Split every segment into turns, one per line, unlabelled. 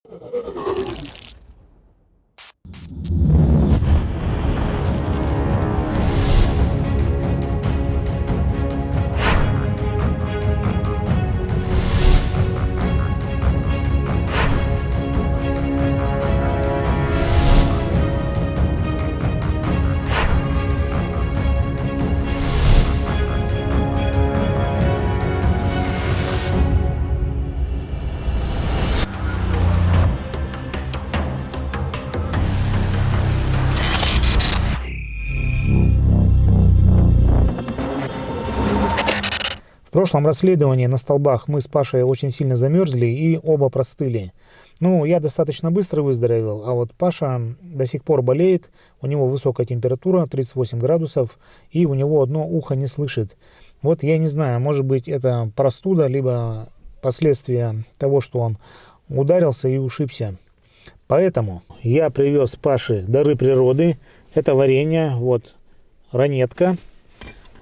В прошлом расследовании на столбах мы с Пашей очень сильно замерзли и оба простыли. Ну, я достаточно быстро выздоровел, а вот Паша до сих пор болеет, у него высокая температура, 38 градусов, и у него одно ухо не слышит. Вот я не знаю, может быть это простуда, либо последствия того, что он ударился и ушибся. Поэтому я привез Паше дары природы. Это варенье, вот ранетка,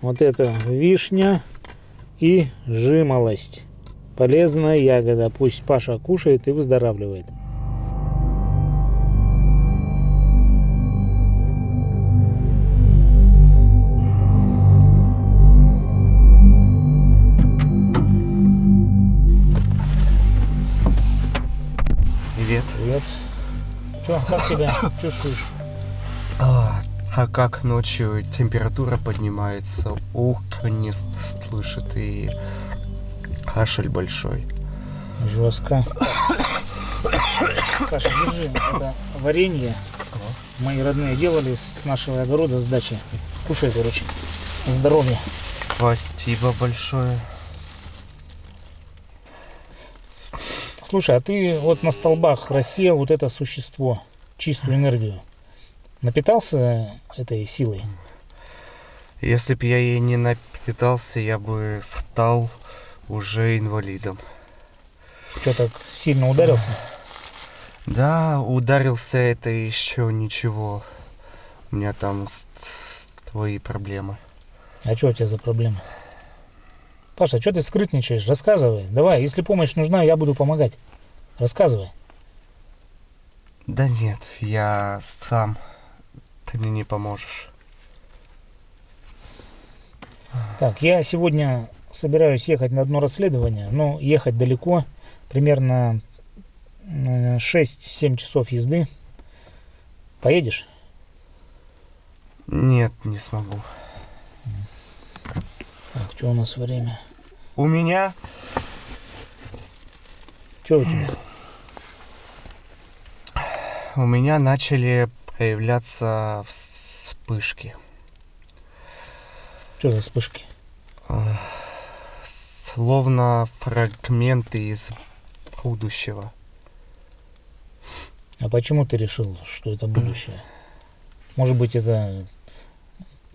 вот это вишня и жимолость. Полезная ягода. Пусть Паша кушает и выздоравливает.
Привет.
Привет. Че, как себя чувствуешь?
А как ночью температура поднимается, ухо не слышит и кашель большой.
Жестко. Паша, держи. Это варенье. Мои родные делали с нашего огорода, с дачи. Кушай, короче. Здоровья.
Спасибо большое.
Слушай, а ты вот на столбах рассеял вот это существо, чистую энергию. Напитался этой силой?
Если бы я ей не напитался, я бы стал уже инвалидом.
Что, так сильно ударился?
Да, ударился, это еще ничего. У меня там твои проблемы.
А что у тебя за проблемы? Паша, что ты скрытничаешь? Рассказывай. Давай, если помощь нужна, я буду помогать. Рассказывай.
Да нет, я сам. Ты мне не поможешь.
Так, я сегодня собираюсь ехать на одно расследование, но ехать далеко, примерно 6-7 часов езды. Поедешь?
Нет, не смогу.
Так, что у нас время?
У меня...
Что у тебя?
У меня начали появляться вспышки.
Что за вспышки?
Словно фрагменты из будущего.
А почему ты решил, что это будущее? Может быть, это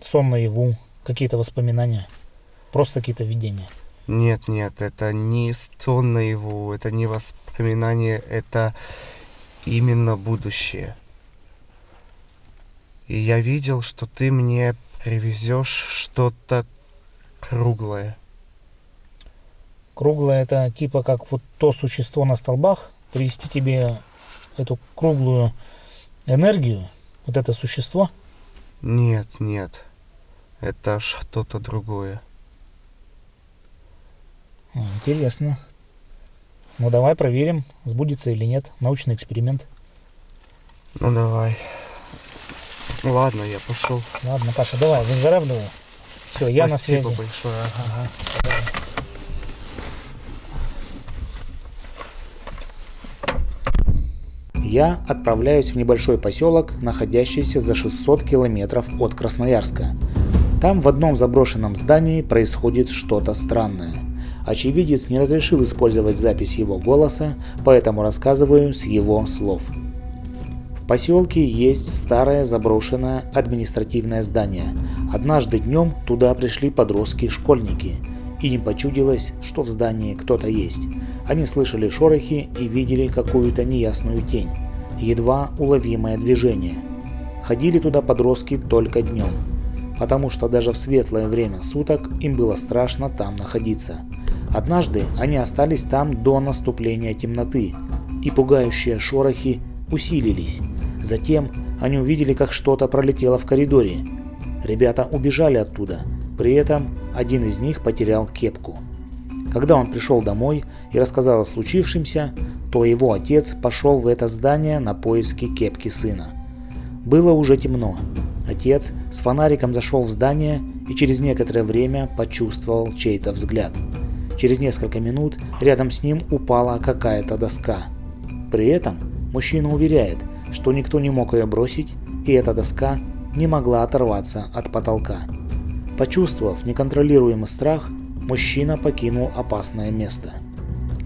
сон наяву, какие-то воспоминания, просто какие-то видения?
Нет, это не сон наяву, это не воспоминание, это именно будущее. И я видел, что ты мне привезешь что-то круглое.
Круглое — это типа как вот то существо на столбах, привести тебе эту круглую энергию, вот это существо?
Нет, это что-то другое.
Интересно. Ну давай проверим, сбудется или нет. Научный эксперимент.
Ну давай. Ладно, я пошел.
Ладно, Паша, давай, выздоравливай. Все, я на связи.
Спасибо большое.
Ага. Я отправляюсь в небольшой поселок, находящийся за 600 километров от Красноярска. Там в одном заброшенном здании происходит что-то странное. Очевидец не разрешил использовать запись его голоса, поэтому рассказываю с его слов. В поселке есть старое заброшенное административное здание. Однажды днем туда пришли подростки-школьники, и им почудилось, что в здании кто-то есть. Они слышали шорохи и видели какую-то неясную тень, едва уловимое движение. Ходили туда подростки только днем, потому что даже в светлое время суток им было страшно там находиться. Однажды они остались там до наступления темноты, и пугающие шорохи усилились. Затем они увидели, как что-то пролетело в коридоре. Ребята убежали оттуда, при этом один из них потерял кепку. Когда он пришел домой и рассказал о случившемся, то его отец пошел в это здание на поиски кепки сына. Было уже темно. Отец с фонариком зашел в здание и через некоторое время почувствовал чей-то взгляд. Через несколько минут рядом с ним упала какая-то доска. При этом мужчина уверяет, что никто не мог ее бросить, и эта доска не могла оторваться от потолка. Почувствовав неконтролируемый страх, мужчина покинул опасное место.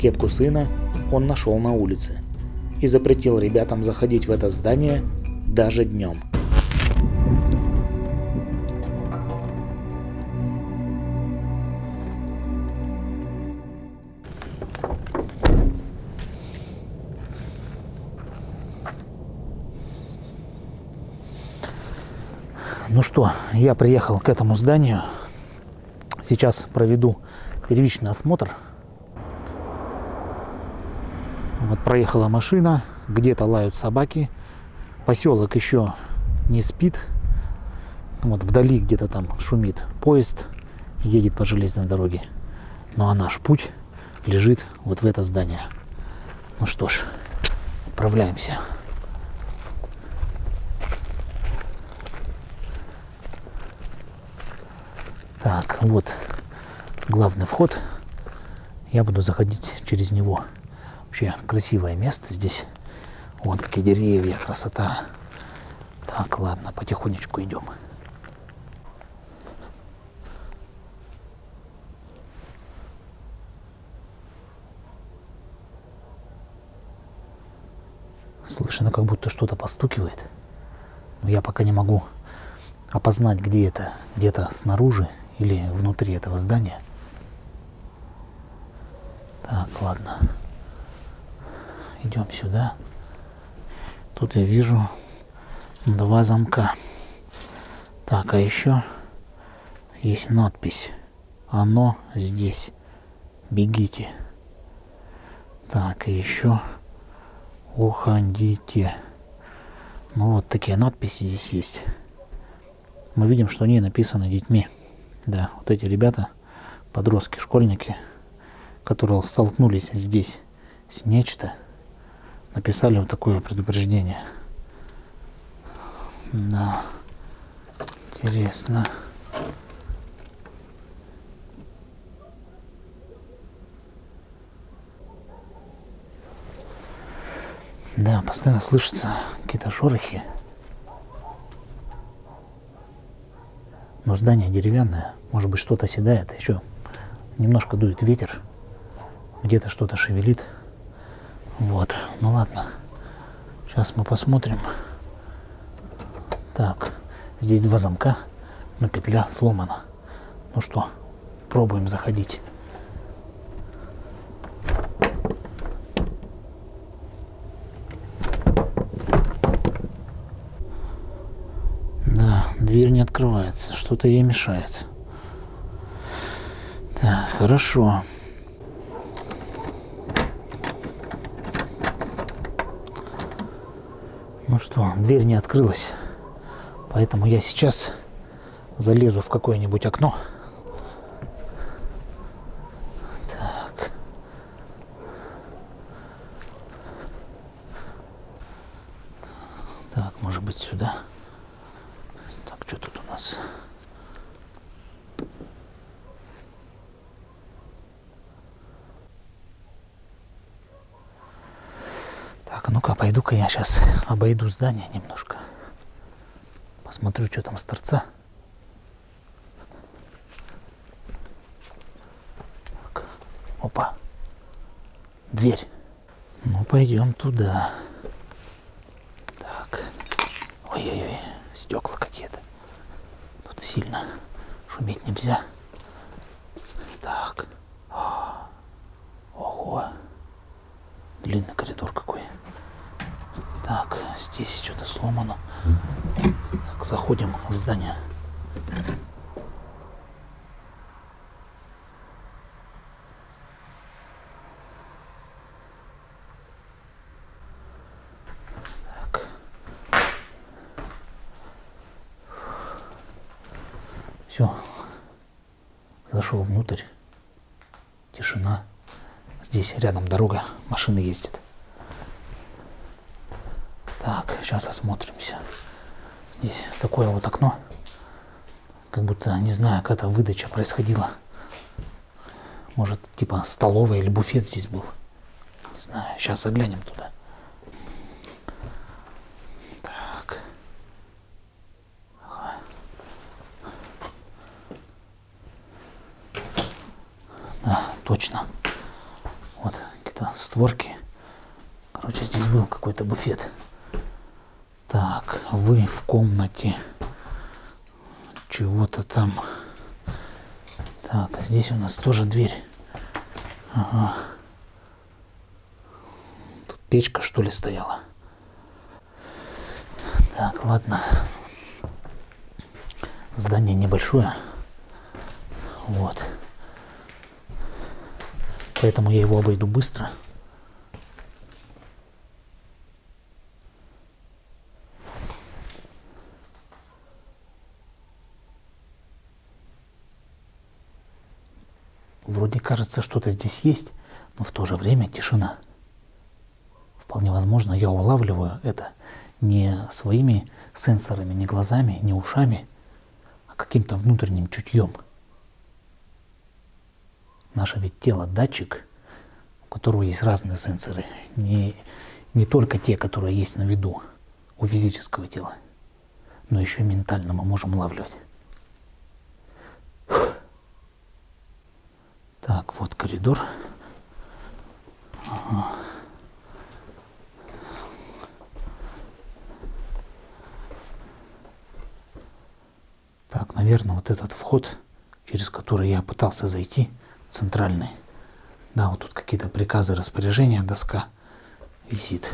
Кепку сына он нашел на улице и запретил ребятам заходить в это здание даже днем. Ну что, я приехал к этому зданию. Сейчас проведу первичный осмотр. Вот проехала машина, где-то лают собаки. Поселок еще не спит. Вот вдали где-то там шумит поезд, едет по железной дороге. Ну а наш путь лежит вот в это здание. Ну что ж, отправляемся. Так, вот главный вход. Я буду заходить через него. Вообще красивое место здесь. Вон какие деревья, красота. Так, ладно, потихонечку идем. Слышно, как будто что-то постукивает. Но я пока не могу опознать, где это. Где-то снаружи или внутри этого здания. Так, ладно. Идем сюда. Тут я вижу 2 замка. Так, а еще есть надпись. Оно здесь. Бегите. Так, и еще уходите. Ну, вот такие надписи здесь есть. Мы видим, что они написаны детьми. Да, вот эти ребята, подростки, школьники, которые столкнулись здесь с нечто, написали вот такое предупреждение. Да, интересно. Да, постоянно слышатся какие-то шорохи. Но здание деревянное, может быть, что-то седает, еще немножко дует ветер, где-то что-то шевелит. Вот, ну ладно, сейчас мы посмотрим. Так, здесь 2 замка, но петля сломана. Ну что, пробуем заходить. Дверь не открывается, что-то ей мешает. Так, хорошо. Ну что, дверь не открылась, поэтому я сейчас залезу в какое-нибудь окно. Так. Так, может быть, сюда. Что тут у нас? Так, ну-ка, пойду-ка я сейчас обойду здание немножко. Посмотрю, что там с торца. Так, опа. Дверь. Ну, пойдем туда. Так. Ой-ой-ой, стекла какие-то. Сильно шуметь нельзя. Так. Ого. Длинный коридор какой. Так, здесь что-то сломано. Так, заходим в здание. Все. Зашел внутрь. Тишина. Здесь рядом дорога, машины ездят. Так, сейчас осмотримся. Здесь такое вот окно. Как будто, не знаю, какая-то выдача происходила. Может, типа столовая или буфет здесь был. Не знаю, сейчас заглянем туда. Так. Ага. Да, точно. Вот какие-то створки. Короче, здесь был какой-то буфет. Так, вы в комнате чего-то там. Так, а здесь у нас тоже дверь. Ага. Тут печка, что ли, стояла. Так, ладно. Здание небольшое. Вот. Поэтому я его обойду быстро. Вроде кажется, что-то здесь есть, но в то же время тишина. Вполне возможно, я улавливаю это не своими сенсорами, не глазами, не ушами, а каким-то внутренним чутьем. Наше ведь тело датчик, у которого есть разные сенсоры, не только те, которые есть на виду у физического тела, но еще и ментально мы можем улавливать. Так, вот коридор. Ага. Так, наверное, вот этот вход, через который я пытался зайти, центральный. Да, вот тут какие-то приказы, распоряжения, доска висит.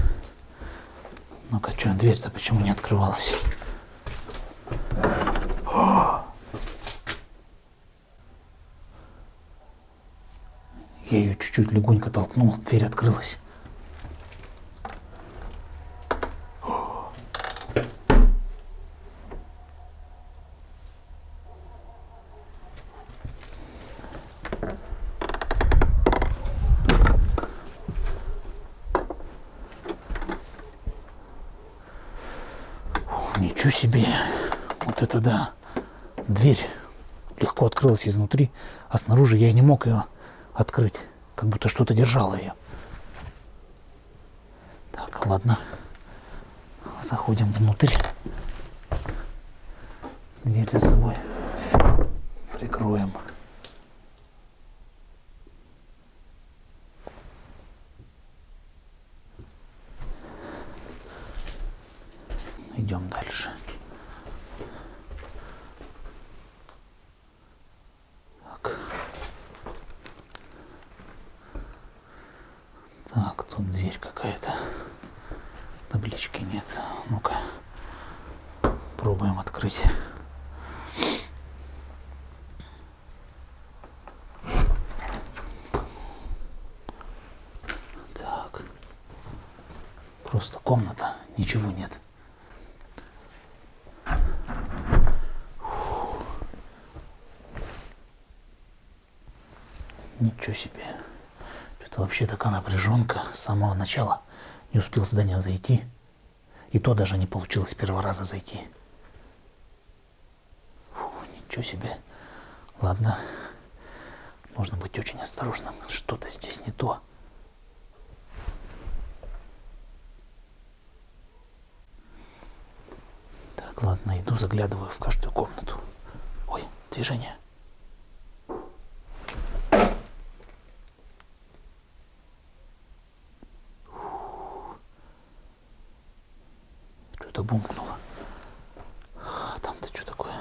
Ну-ка, что, дверь-то почему не открывалась? Я ее чуть-чуть легонько толкнул, дверь открылась. Ничего себе, вот это да, дверь легко открылась изнутри, а снаружи я не мог ее открыть, как будто что-то держало ее. Так, ладно, заходим внутрь, дверь за собой прикроем. Идем дальше. Так. Так, тут дверь какая-то. Таблички нет. Ну-ка. Пробуем открыть. Так. Просто комната. Ничего нет. Ничего себе. Что-то вообще такая напряженка с самого начала. Не успел в здание зайти. И то даже не получилось с первого раза зайти. Фу, ничего себе. Ладно. Нужно быть очень осторожным. Что-то здесь не то. Так, ладно, иду, заглядываю в каждую комнату. Ой, движение. Что-то бумкнуло. Там-то что такое?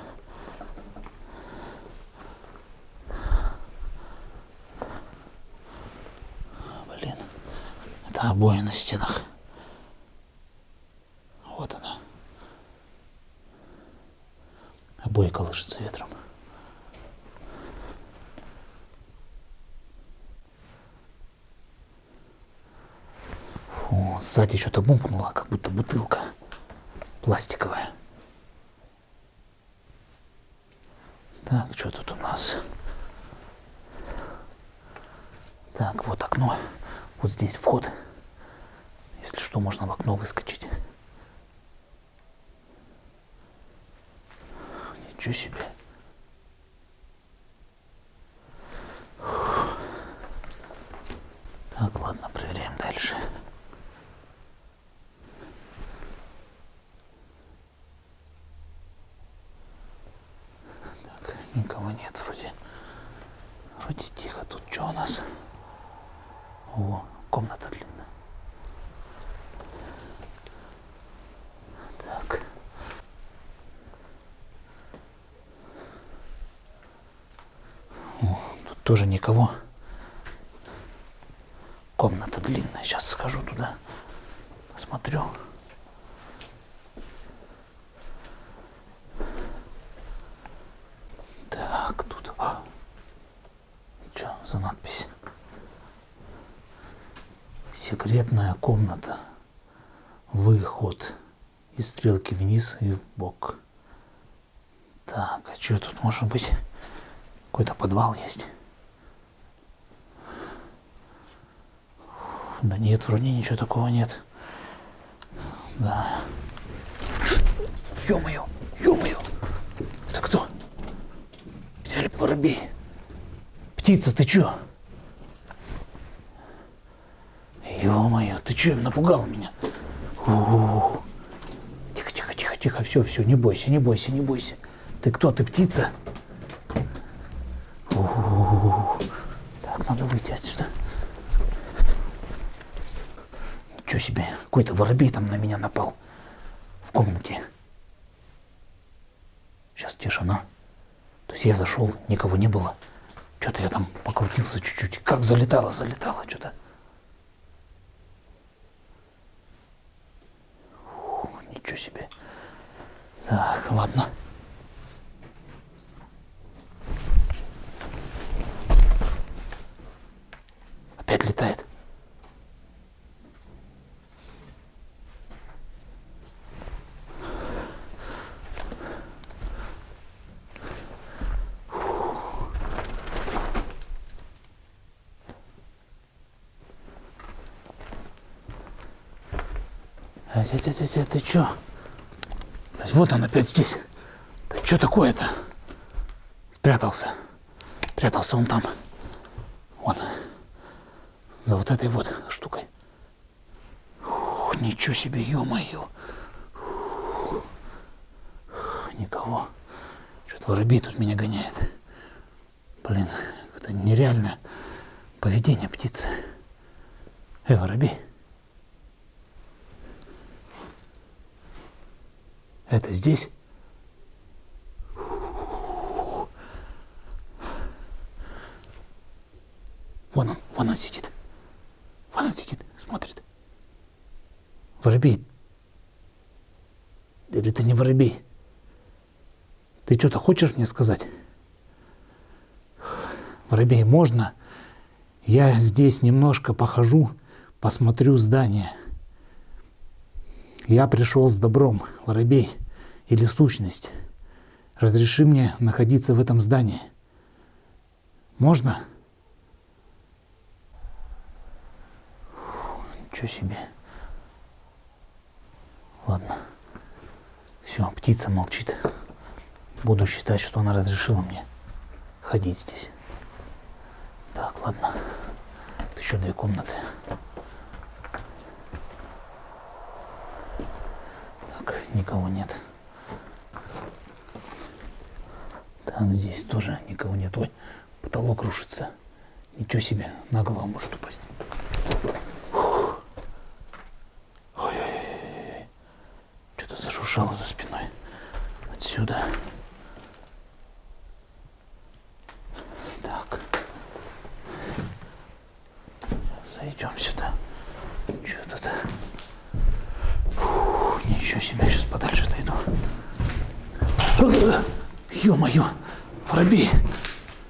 Блин, это обои на стенах. Вот она. Обои колышется ветром. Фу, сзади что-то бумкнуло, как будто бутылка пластиковая. Так, что тут у нас? Так, вот окно. Вот здесь вход. Если что, можно в окно выскочить. Ничего себе. Так, ладно, проверяем дальше. Так, никого нет вроде. Вроде тихо. Тут что у нас? О, комната длинная. Так. О, тут тоже никого. Комната длинная. Сейчас схожу туда. Посмотрю. Так, тут... Что за надпись? Секретная комната. Выход. И стрелки вниз и в бок. Так, а что тут может быть? Какой-то подвал есть? Да нет, вроде ничего такого нет. Да. Ё-моё, ё-моё. Это кто? Или воробей? Птица, ты чё? Ё-моё, ты чё, напугал меня? У-у-у. Тихо, тихо, тихо, тихо, все, не бойся, не бойся, не бойся. Ты кто, ты птица? У-у-у. Так, надо выйти отсюда. Ничего себе, какой-то воробей там на меня напал в комнате. Сейчас тишина. То есть я зашел, никого не было. Что-то я там покрутился чуть-чуть. Как залетало что-то. Ничего себе. Так, ладно. Опять летает. Ты чё? Вот он опять здесь. Да чё такое-то? Спрятался. Прятался он там. Вон. За вот этой вот штукой. Ух, ничего себе, ё-моё. Никого. Что-то воробей тут меня гоняет. Блин, это нереальное поведение птицы. Воробей. Это здесь? Вон он сидит. Вон он сидит, смотрит. Воробей. Или ты не воробей? Ты что-то хочешь мне сказать? Воробей, можно? Я здесь немножко похожу, посмотрю здание. Я пришел с добром, воробей, или сущность. Разреши мне находиться в этом здании. Можно? Ничего себе. Ладно. Все, птица молчит. Буду считать, что она разрешила мне ходить здесь. Так, ладно. Тут еще 2 комнаты. Так, никого нет. Так, здесь тоже никого нет. Ой, потолок рушится. Ничего себе, на голову может упасть. Ой-ой-ой. Что-то зашуршало за спиной. Отсюда. Так. Зайдем сюда. Что тут? Фух, ничего себе, сейчас подальше отойду. Ё-моё, воробей.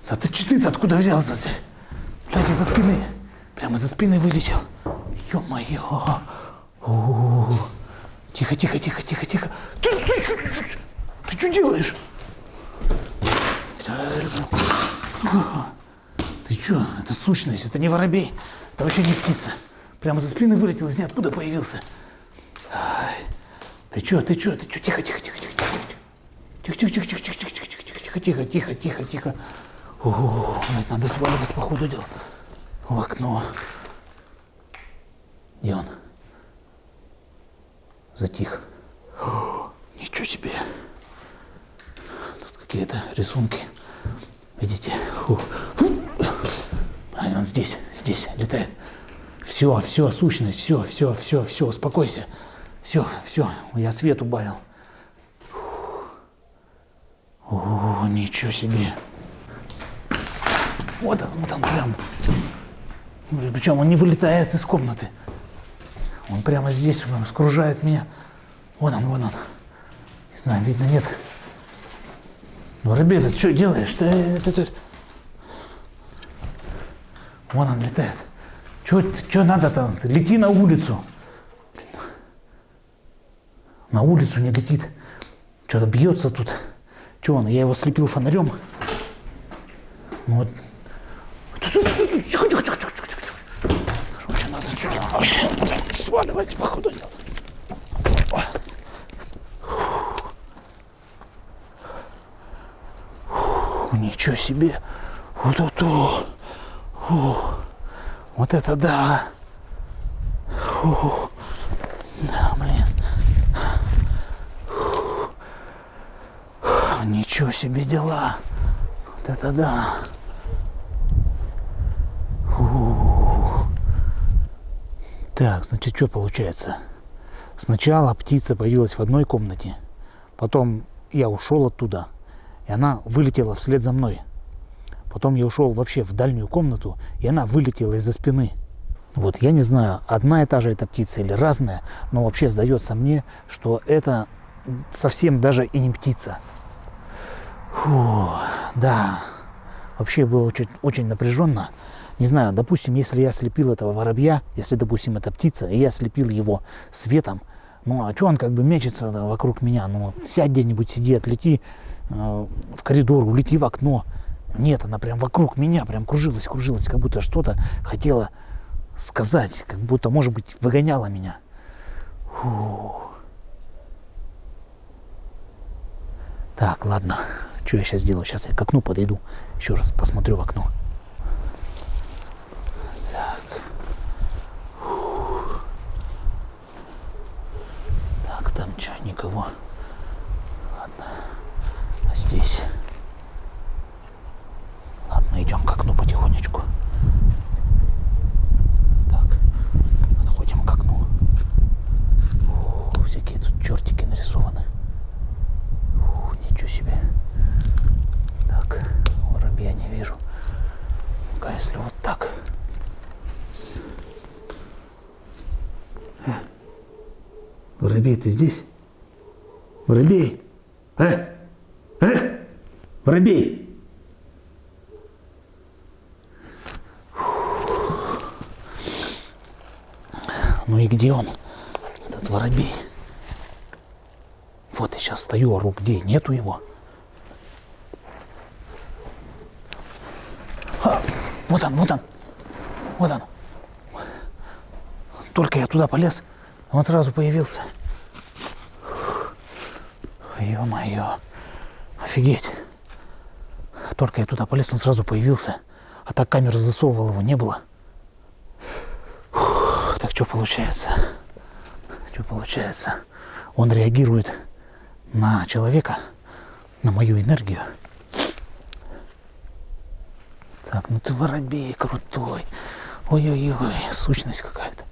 Да ты-то откуда взялся? Блядь, из-за спины. Прямо из-за спины вылетел. Ё-моё. Тихо. Ты что делаешь? Ты чё? Это сущность, это не воробей. Это вообще не птица. Прямо за спины вылетел, из ниоткуда появился. Ты чё? Тихо. Тихо. Блядь, надо сваливать по ходу дела. В окно. Где он? Затих. Ничего себе. Тут какие-то рисунки. Видите? Он здесь летает. Все, сущность, все, успокойся. Все, я свет убавил. О, ничего себе. Вот он прям. Причем он не вылетает из комнаты. Он прямо здесь, прям скружает меня. Вон он. Не знаю, видно, нет. Воробей, ты что делаешь? Ты. Вон он летает. Что надо-то? Лети на улицу. На улицу не летит. Что-то бьется тут. Что он? Я его слепил фонарем. Ну вот. Тихо. Короче, надо сваливать, походу. Ничего себе. Вот это. Вот это да. Да, блин. Ничего себе дела. Вот это да. Так, значит, что получается? Сначала птица появилась в одной комнате, потом я ушел оттуда, и она вылетела вслед за мной. Потом я ушел вообще в дальнюю комнату, и она вылетела из-за спины. Вот, я не знаю, одна и та же эта птица или разная, но вообще сдается мне, что это совсем даже и не птица. Фу, да, вообще было очень напряженно. Не знаю, допустим, если я слепил этого воробья, если, допустим, это птица, и я слепил его светом, ну, а что он как бы мечется вокруг меня? Ну, сядь где-нибудь, сиди, отлети в коридор, улети в окно. Нет, она прям вокруг меня, прям кружилась, как будто что-то хотела сказать, как будто, может быть, выгоняла меня. Фу. Так, ладно, что я сейчас сделаю? Сейчас я к окну подойду, еще раз посмотрю в окно. Так. Так, там что, никого. Ладно, а здесь... Ладно, идем к окну потихонечку. Так, подходим к окну. Всякие тут чертики нарисованы. Ничего себе. Так, воробья не вижу. Ну-ка, если вот так. Воробей, ты здесь? Воробей! Воробей! Ну и где он, этот воробей? Вот я сейчас стою, ору, где? Нету его. Вот он. Только я туда полез, он сразу появился. Ё-моё, офигеть. Только я туда полез, он сразу появился. А так камера засовывала, его не было. Так что получается? Он реагирует на человека, на мою энергию. Так, ну ты воробей крутой. Ой-ой-ой, сущность какая-то.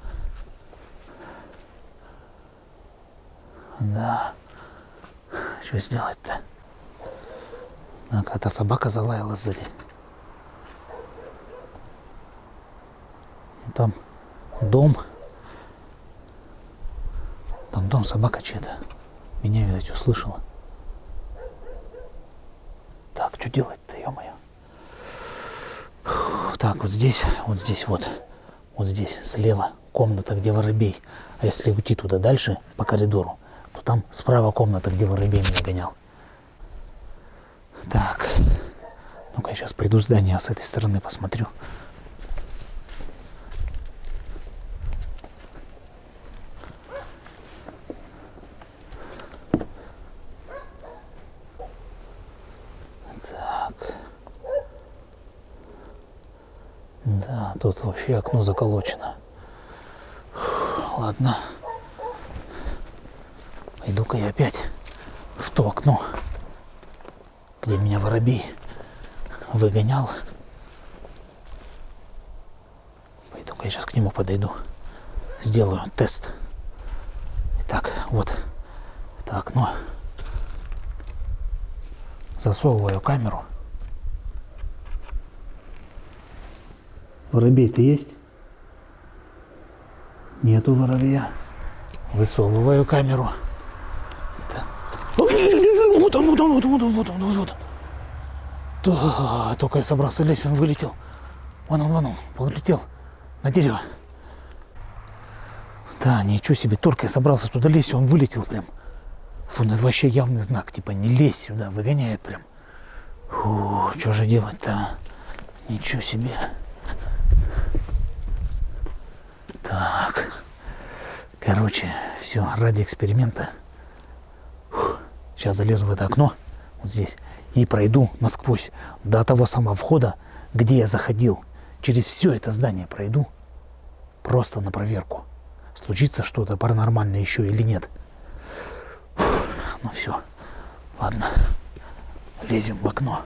Да. Что сделать-то? Так, эта собака залаяла сзади. Там дом. Там дом, собака чья-то. Меня, видать, услышала. Так, что делать-то, ё-моё? Так, вот здесь, вот здесь слева комната, где воробей. А если уйти туда дальше, по коридору, то там справа комната, где воробей меня гонял. Так, Ну-ка, я сейчас пойду здание с этой стороны посмотрю. Так. Да, тут вообще окно заколочено. Ладно. Пойду-ка я опять в то окно, где меня воробей выгонял. Пойду-ка я сейчас к нему подойду. Сделаю тест. Итак, вот это окно. Засовываю камеру. Воробей, ты есть? Нету воробья. Высовываю камеру. Вот он, вот он, вот он, вот он, вот он, вот он. Да, только я собрался лезть, он вылетел. Вон он, полетел на дерево. Да, ничего себе, только я собрался туда лезть, он вылетел прям. Фу, это вообще явный знак, типа не лезь сюда, выгоняет прям. Фу, что же делать-то? Ничего себе. Так, короче, все, ради эксперимента. Сейчас залезу в это окно, вот здесь, и пройду насквозь до того самого входа, где я заходил. Через все это здание пройду, просто на проверку. Случится что-то паранормальное еще или нет. Ну все, ладно, лезем в окно.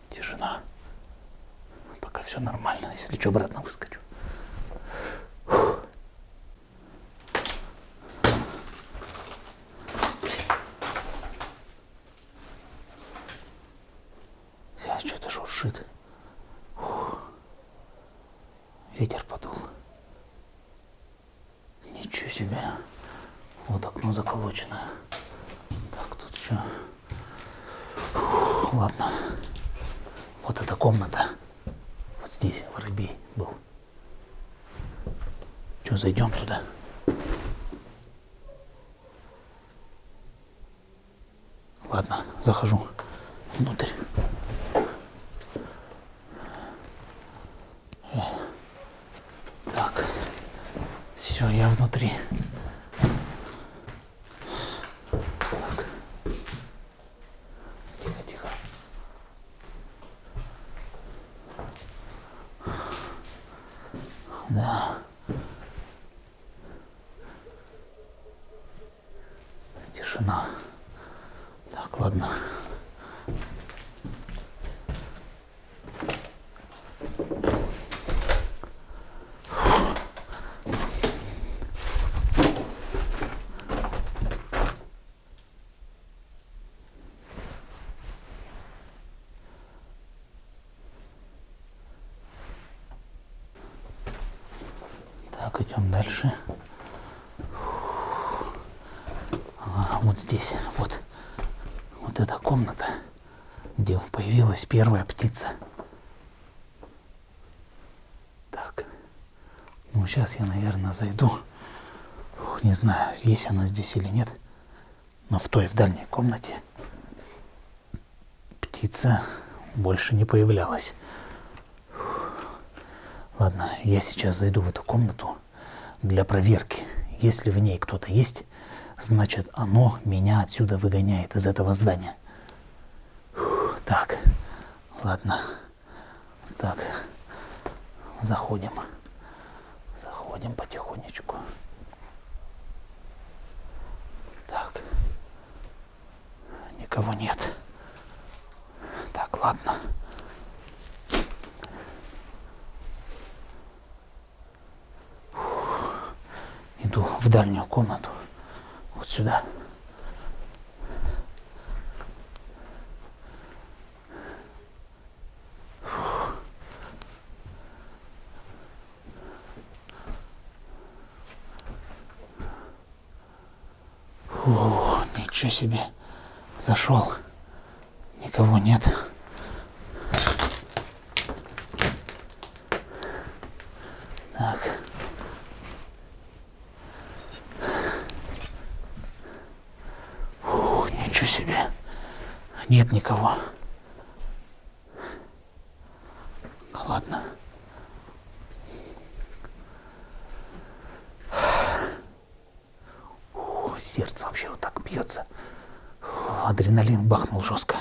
Тишина. Пока все нормально, если что, обратно выскочу. Что-то шуршит. Ветер подул. Ничего себе. Вот окно заколоченное. Так, тут что? Ладно. Вот эта комната. Вот здесь воробей был. Что, зайдем туда? Ладно, захожу внутрь. Так, все, я внутри. Так. Тихо, тихо. Да. Тишина. Так, ладно. Так, идем дальше. Вот здесь, вот эта комната, где появилась первая птица. Так, ну сейчас я, наверное, зайду. Не знаю, есть она здесь или нет, но в дальней комнате птица больше не появлялась. Ладно, я сейчас зайду в эту комнату для проверки. Если в ней кто-то есть, значит, оно меня отсюда выгоняет из этого здания. Так, ладно. Так, заходим. Заходим потихонечку. Так, никого нет. Так, ладно. Иду в дальнюю комнату. Вот сюда. О, ничего себе. Зашел. Никого нет. Ничего себе. Нет никого. Ладно. Сердце вообще вот так бьется. Адреналин бахнул жестко.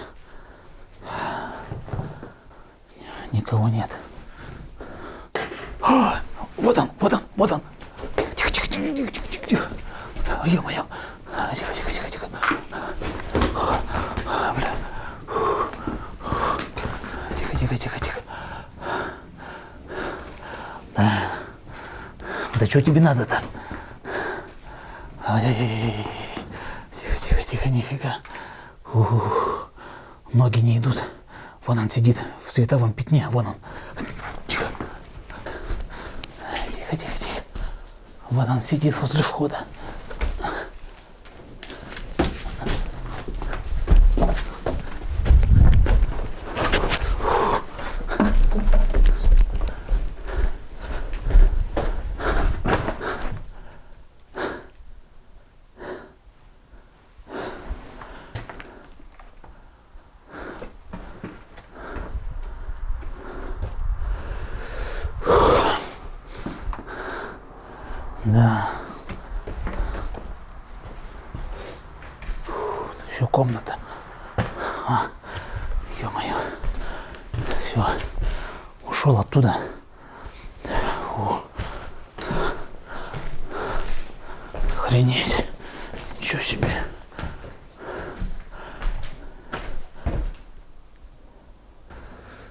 Никого нет. Вот он, вот он, вот он. Тихо, тихо, тихо, тихо, тихо, тихо. Ё-моё. Тихо, тихо, тихо, тихо. Бля. Тихо, тихо, тихо, тихо. Да. Да что тебе надо-то? Ай-яй-яй-яй. Тихо, тихо, тихо, нифига. Ноги не идут. Вон он сидит в световом пятне. Вон он. Тихо. Тихо, тихо, тихо. Вон он сидит возле входа. Да. Еще комната. Ё-моё. Все. Ушел оттуда. Охренеть. Ничего себе.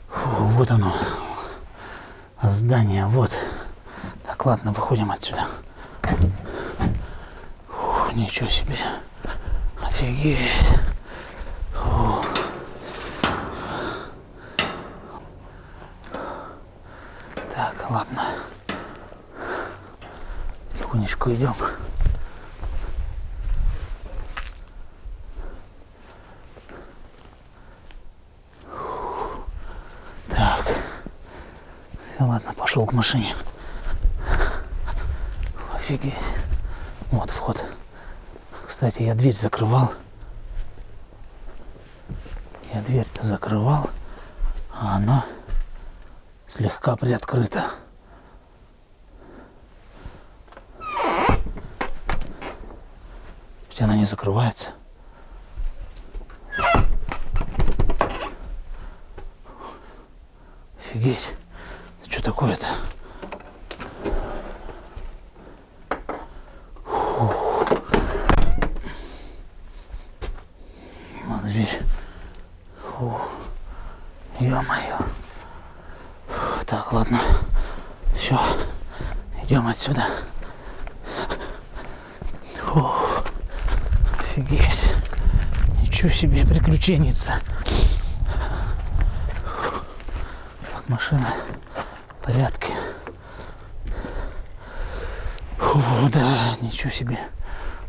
Вот оно. Здание. Вот. Так, ладно, выходим отсюда. Ничего себе. Офигеть. Так, ладно. Тихонечко идем. Так. Все, ладно, пошел к машине. Офигеть. Вот вход. Кстати, я дверь закрывал. Я дверь-то закрывал, а она слегка приоткрыта. Ведь она не закрывается. Офигеть. Что такое-то? Дверь. Ё-моё. Так, ладно. Все. Идем отсюда. Офигеть. Ничего себе приключенница. Так, машина в порядке. Да, ничего себе.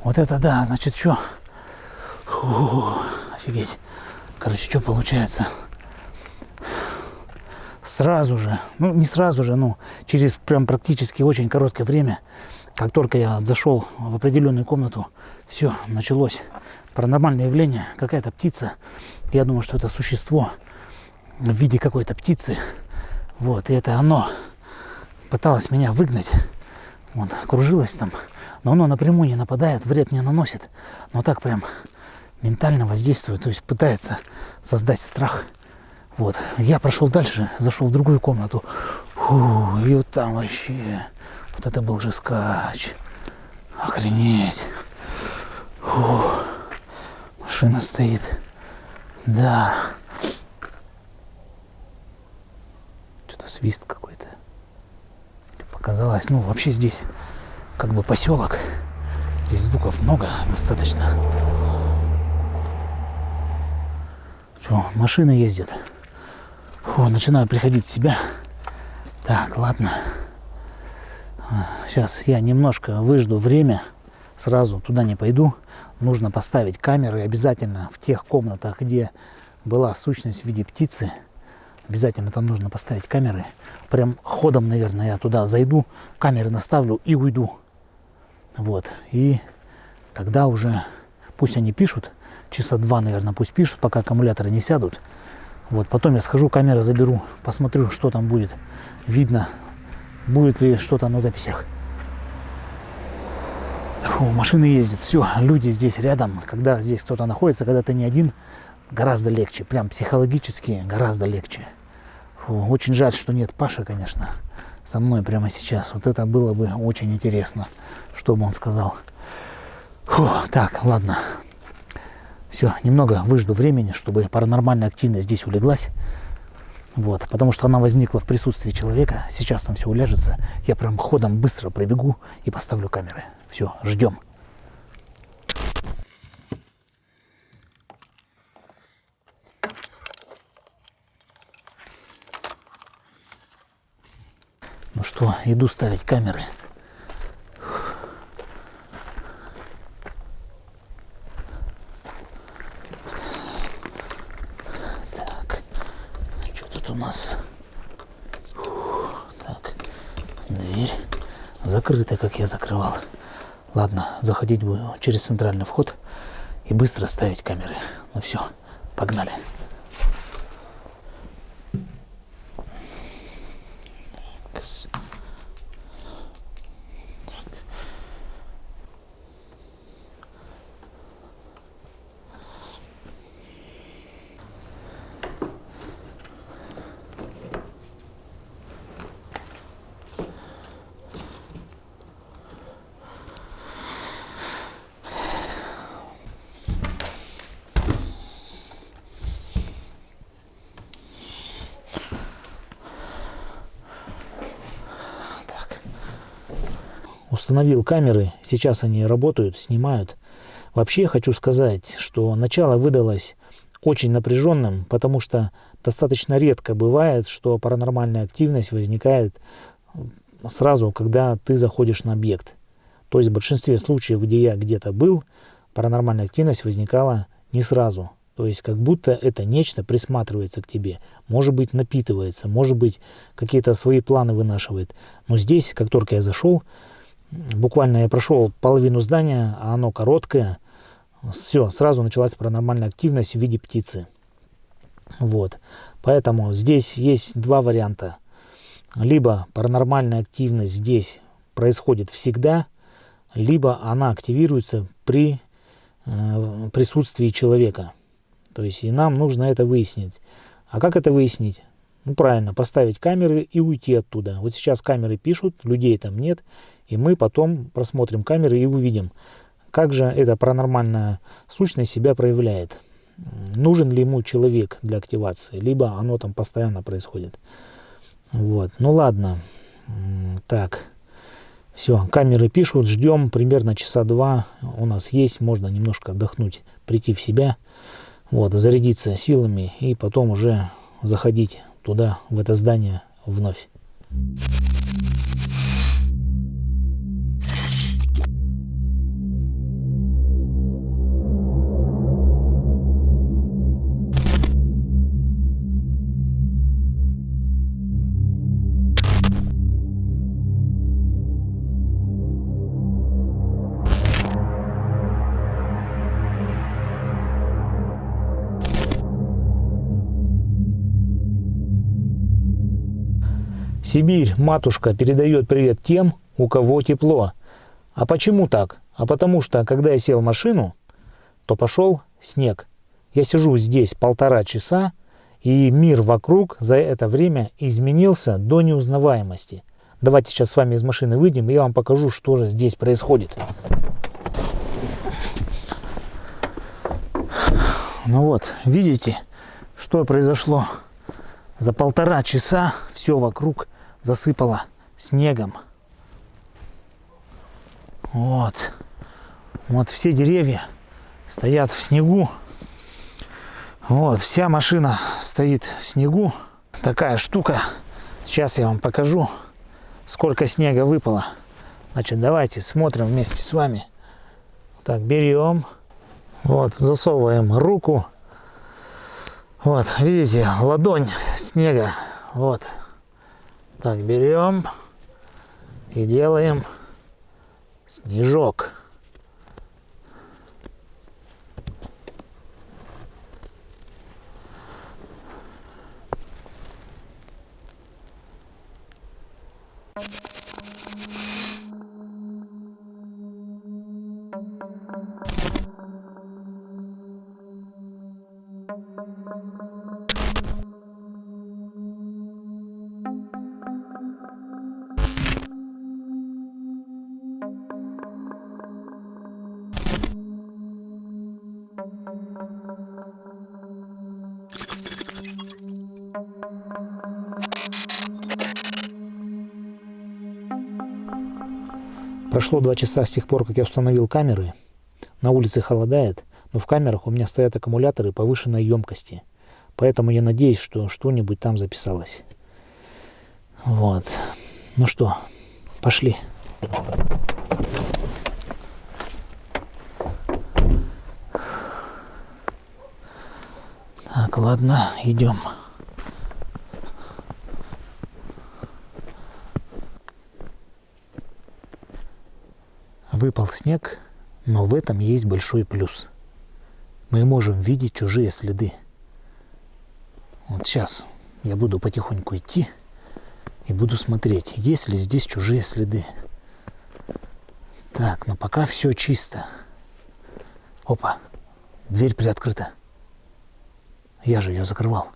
Вот это да, значит, что? Офигеть. Короче, что получается? Сразу же, ну не сразу же, но через прям практически очень короткое время, как только я зашел в определенную комнату, все, началось паранормальное явление, какая-то птица, я думаю, что это существо в виде какой-то птицы, вот, и это оно пыталось меня выгнать, вот, кружилось там, но оно напрямую не нападает, вред не наносит, но так прям ментально воздействует, то есть пытается создать страх. Вот, я прошел дальше, зашел в другую комнату, и вот там вообще, вот это был же скач, охренеть, машина стоит, да, что-то свист какой-то, показалось, ну вообще здесь как бы поселок, здесь звуков много достаточно. Что, машины ездят. Начинаю приходить в себя. Так, ладно. Сейчас я немножко выжду время. Сразу туда не пойду. Нужно поставить камеры обязательно в тех комнатах, где была сущность в виде птицы. Обязательно там нужно поставить камеры. Прям ходом, наверное, я туда зайду, камеры наставлю и уйду. Вот. И тогда уже пусть они пишут, часа 2, наверное, пусть пишут, пока аккумуляторы не сядут. Вот, потом я схожу, камеру заберу, посмотрю, что там будет. Видно, будет ли что-то на записях. Фу, машины ездят, все, люди здесь рядом. Когда здесь кто-то находится, когда ты не один, гораздо легче. Прям психологически гораздо легче. Фу, очень жаль, что нет Паши, конечно, со мной прямо сейчас. Вот это было бы очень интересно, что бы он сказал. Фу, так, ладно. Все, немного выжду времени, чтобы паранормальная активность здесь улеглась. Вот, потому что она возникла в присутствии человека. Сейчас там все уляжется. Я прям ходом быстро пробегу и поставлю камеры. Все, ждем. Ну что, иду ставить камеры. Так, что тут у нас? Так, дверь закрыта, как я закрывал. Ладно, заходить буду через центральный вход и быстро ставить камеры. Ну все, погнали. Установил камеры, сейчас они работают, снимают. Вообще хочу сказать, что начало выдалось очень напряженным, потому что достаточно редко бывает, что паранормальная активность возникает сразу, когда ты заходишь на объект. То есть в большинстве случаев, где я где-то был, паранормальная активность возникала не сразу. То есть как будто это нечто присматривается к тебе. Может быть, напитывается, может быть, какие-то свои планы вынашивает. Но здесь, как только я зашел, буквально я прошел половину здания, а оно короткое. Все, сразу началась паранормальная активность в виде птицы. Вот. Поэтому здесь есть два варианта. Либо паранормальная активность здесь происходит всегда, либо она активируется при присутствии человека. То есть и нам нужно это выяснить. А как это выяснить? Ну, правильно, поставить камеры и уйти оттуда. Вот сейчас камеры пишут, людей там нет, и мы потом просмотрим камеры и увидим, как же эта паранормальная сущность себя проявляет. Нужен ли ему человек для активации, либо оно там постоянно происходит. Вот, ну ладно. Так, все, камеры пишут, ждем, примерно часа 2 у нас есть, можно немножко отдохнуть, прийти в себя, вот, зарядиться силами и потом уже заходить туда, в это здание вновь. Сибирь, матушка, передает привет тем, у кого тепло. А почему так? А потому что, когда я сел в машину, то пошел снег. Я сижу здесь 1,5 часа, и мир вокруг за это время изменился до неузнаваемости. Давайте сейчас с вами из машины выйдем, и я вам покажу, что же здесь происходит. Ну вот, видите, что произошло? За 1,5 часа все вокруг засыпало снегом. Вот. Вот все деревья стоят в снегу. Вот, вся машина стоит в снегу. Такая штука. Сейчас я вам покажу, сколько снега выпало. Значит, давайте смотрим вместе с вами. Так, берем. Вот, засовываем руку. Вот, видите, ладонь снега. Вот. Так, берем и делаем снежок. Прошло 2 часа с тех пор, как я установил камеры. На улице холодает, но в камерах у меня стоят аккумуляторы повышенной емкости. Поэтому я надеюсь, что что-нибудь там записалось. Вот. Ну что, пошли. Так, ладно, идем. Выпал снег, но в этом есть большой плюс. Мы можем видеть чужие следы. Вот сейчас я буду потихоньку идти и буду смотреть, есть ли здесь чужие следы. Так, но пока все чисто. Опа, дверь приоткрыта. Я же ее закрывал.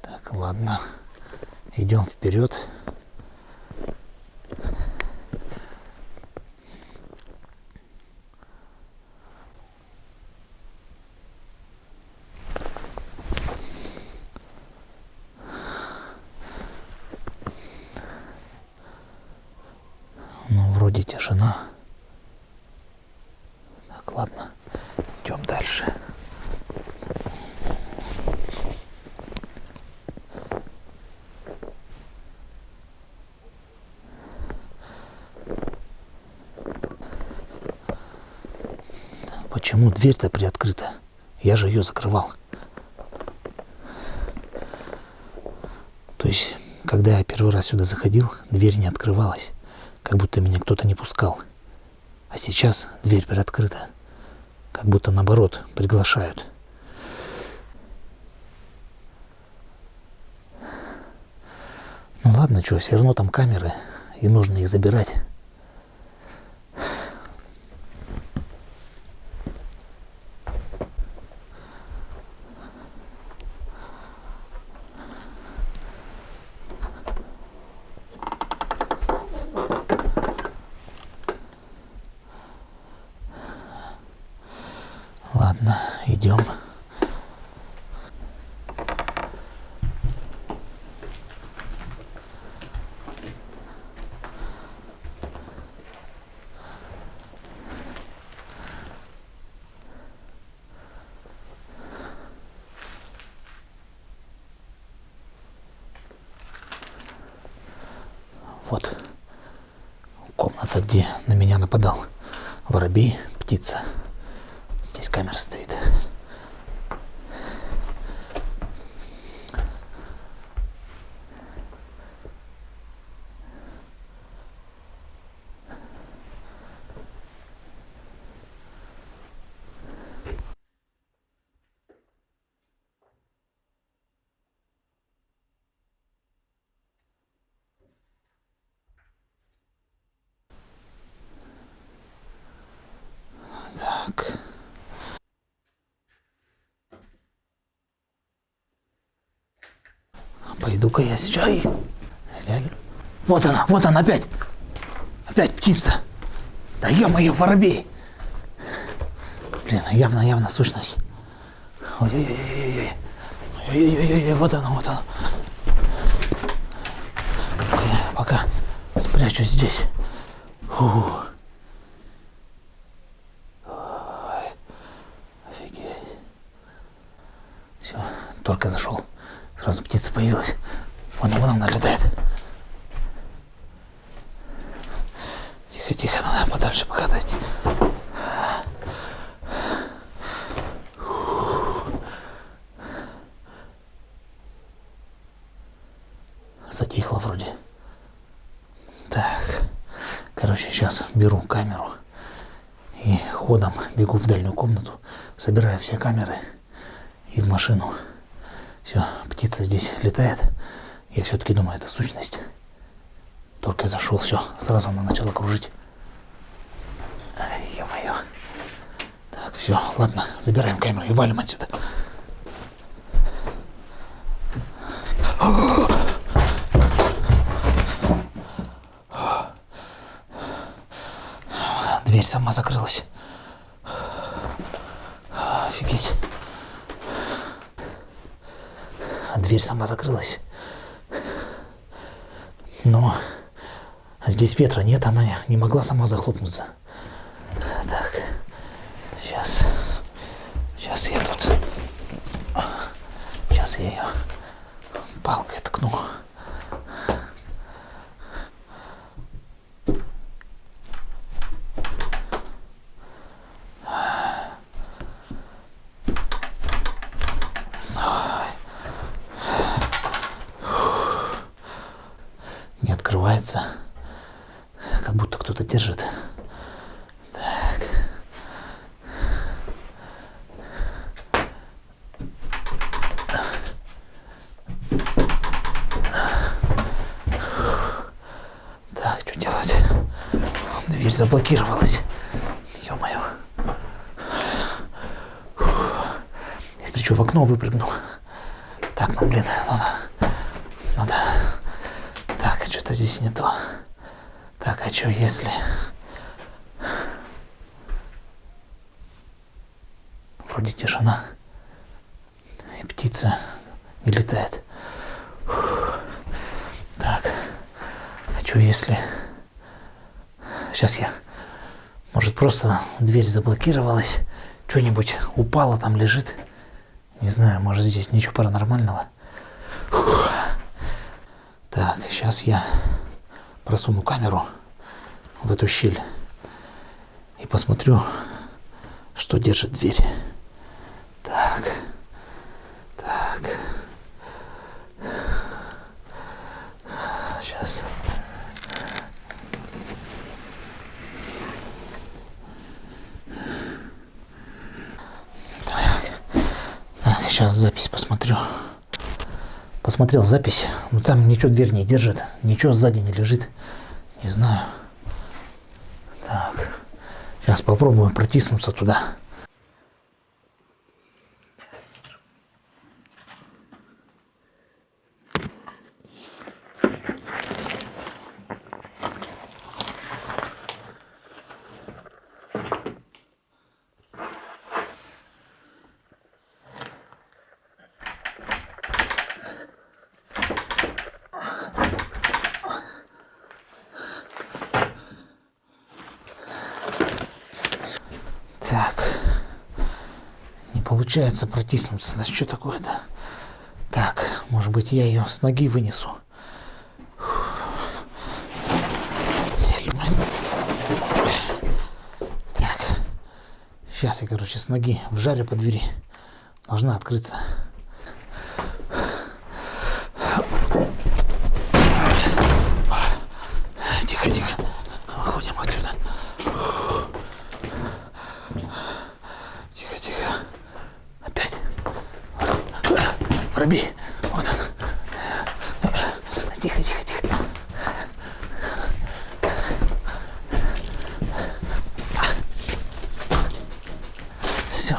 Так, ладно. Идем вперед. Ну, вроде тишина. Так, ладно. Идем дальше. Почему дверь-то приоткрыта? Я же ее закрывал. То есть, когда я первый раз сюда заходил, дверь не открывалась. Как будто меня кто-то не пускал. А сейчас дверь приоткрыта. Как будто наоборот приглашают. Ну ладно, что, все равно там камеры. И нужно их забирать. Ладно, идем. Вот комната, где на меня нападал воробей, птица. Здесь камера стоит. Так. Пойду-ка я сейчас. Вот она опять. Опять птица. Да ё-моё, воробей. Блин, явно сущность. Ой-ой-ой-ой. Ой-ой-ой, вот она. Я пока спрячусь здесь. Фу. Ой, офигеть. Все, только зашел. Сразу птица появилась. Вон она летает. Тихо, надо подальше пока дойти. Затихло вроде. Так, короче, сейчас беру камеру и ходом бегу в дальнюю комнату, собираю все камеры и в машину. Все, птица здесь летает. Я все-таки думаю, это сущность. Только я зашел, все, сразу она начала кружить. Ай, ё-моё. Так, все, ладно, забираем камеру и валим отсюда. Дверь сама закрылась. Офигеть. Дверь сама закрылась. Но А здесь ветра нет, она не могла сама захлопнуться. Так, сейчас я тут, сейчас я ее палкой ткну. Не открывается, как будто кто-то держит. Так. Так, что делать? Дверь заблокировалась. Ё-моё. Если что, в окно выпрыгну. Так, ну блин, надо. Так, что-то здесь не то. Так, а что если... Вроде тишина. И птица не летает. Так, а что если... Сейчас я... Может, просто дверь заблокировалась, что-нибудь упало, там лежит. Не знаю, может, здесь ничего паранормального. Так, сейчас я просуну камеру в эту щель и посмотрю, что держит дверь. Так. Сейчас. Так, сейчас запись посмотрю. Посмотрел запись, но там ничего дверь не держит, ничего сзади не лежит. Не знаю. Так, сейчас попробую протиснуться туда. Так, не получается протиснуться. Да что такое-то? Так, может быть, я ее с ноги вынесу. Так, сейчас я, короче, с ноги вжарю по двери. Должна открыться. Тихо, тихо. Выходим отсюда. Тихо, тихо. Опять. Пробей. Вот он. Тихо, тихо, тихо. Все,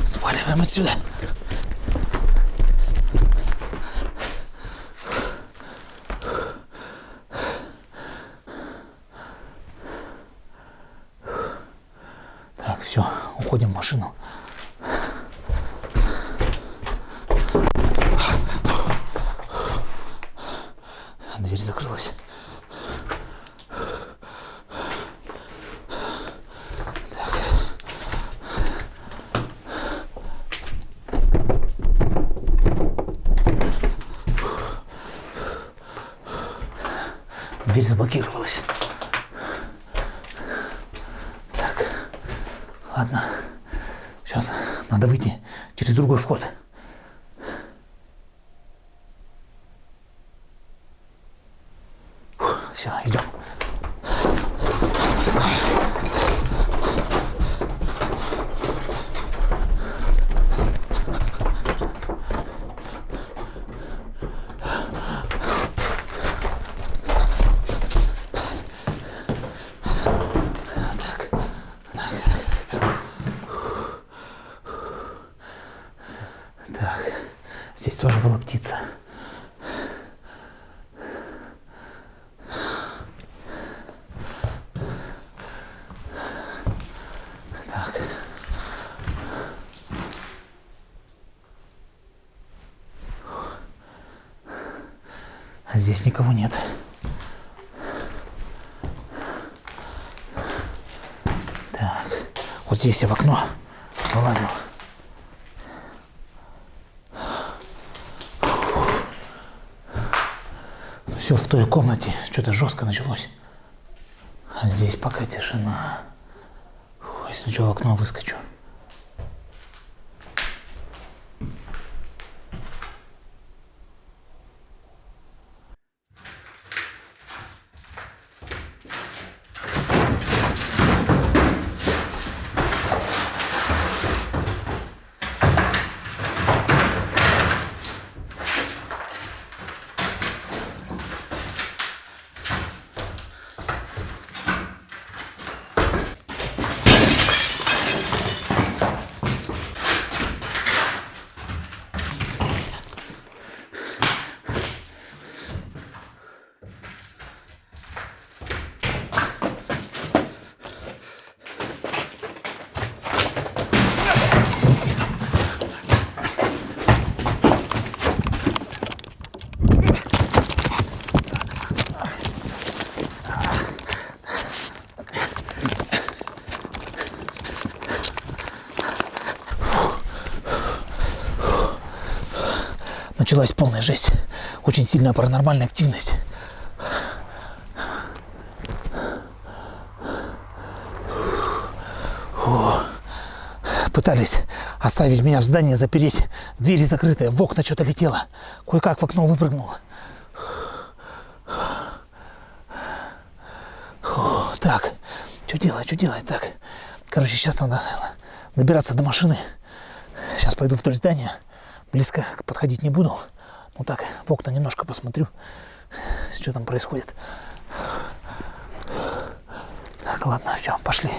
сваливаем отсюда. Так, все, уходим в машину. Дверь закрылась. Так. Дверь заблокировалась. Так, ладно. Сейчас надо выйти через другой вход. Все, идем. Так, здесь тоже была птица. Так. А здесь никого нет. Вот здесь я в окно вылазил. Все, в той комнате что-то жестко началось. А здесь пока тишина. Фу, если что, в окно выскочу. Началась полная жесть. Очень сильная паранормальная активность. Пытались оставить меня в здании, запереть. Двери закрытые, в окна что-то летело. Кое-как в окно выпрыгнул. Так, что делать? Так, короче, сейчас надо добираться до машины. Сейчас пойду вдоль здания. Близко подходить не буду. Ну так, в окна немножко посмотрю, что там происходит. Так, ладно, все, пошли.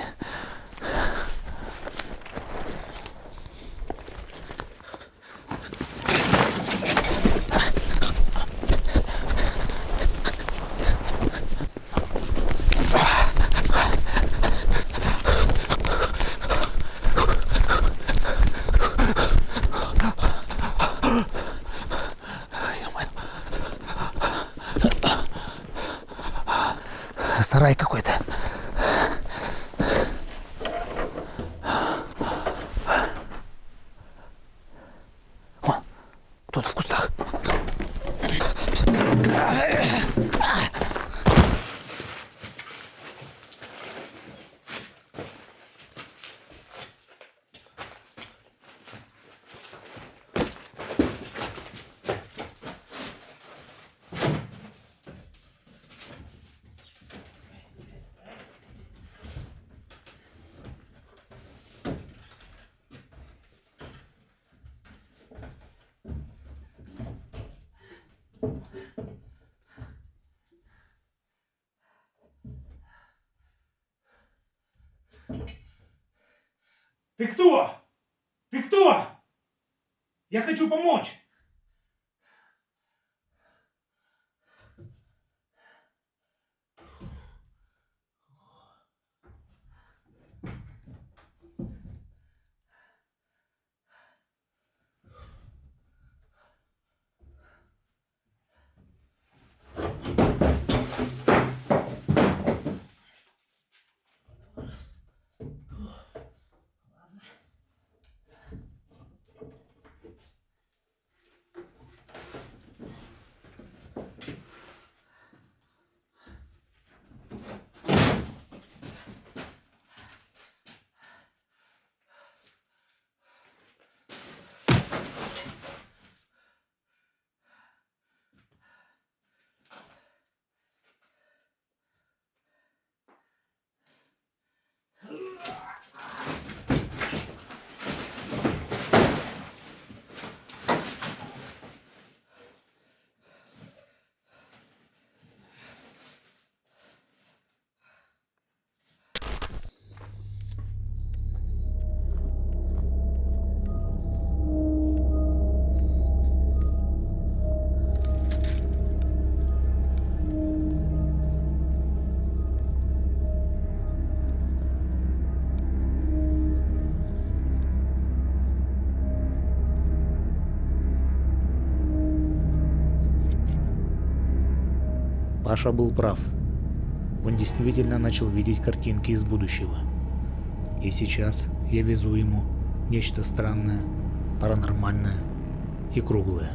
Сарай какой-то. О, кто-то в кустах.
Ты кто? Ты кто? Я хочу помочь.
Паша был прав. Он действительно начал видеть картинки из будущего. И сейчас я везу ему нечто странное, паранормальное и круглое.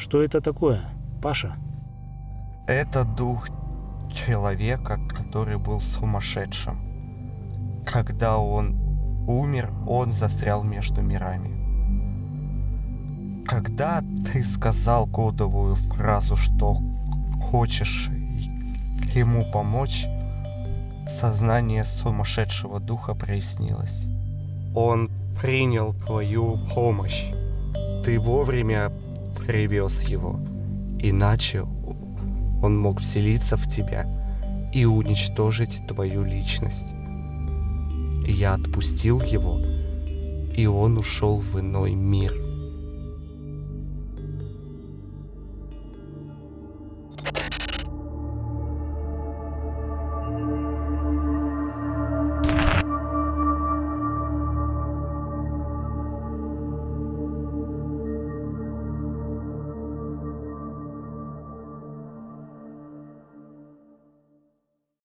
Что это такое, Паша?
Это дух человека, который был сумасшедшим. Когда он умер, он застрял между мирами. Когда ты сказал кодовую фразу, что хочешь ему помочь, сознание сумасшедшего духа прояснилось. Он принял твою помощь. Ты вовремя привез его. Иначе он мог вселиться в тебя и уничтожить твою личность. Я отпустил его, и он ушел в иной мир.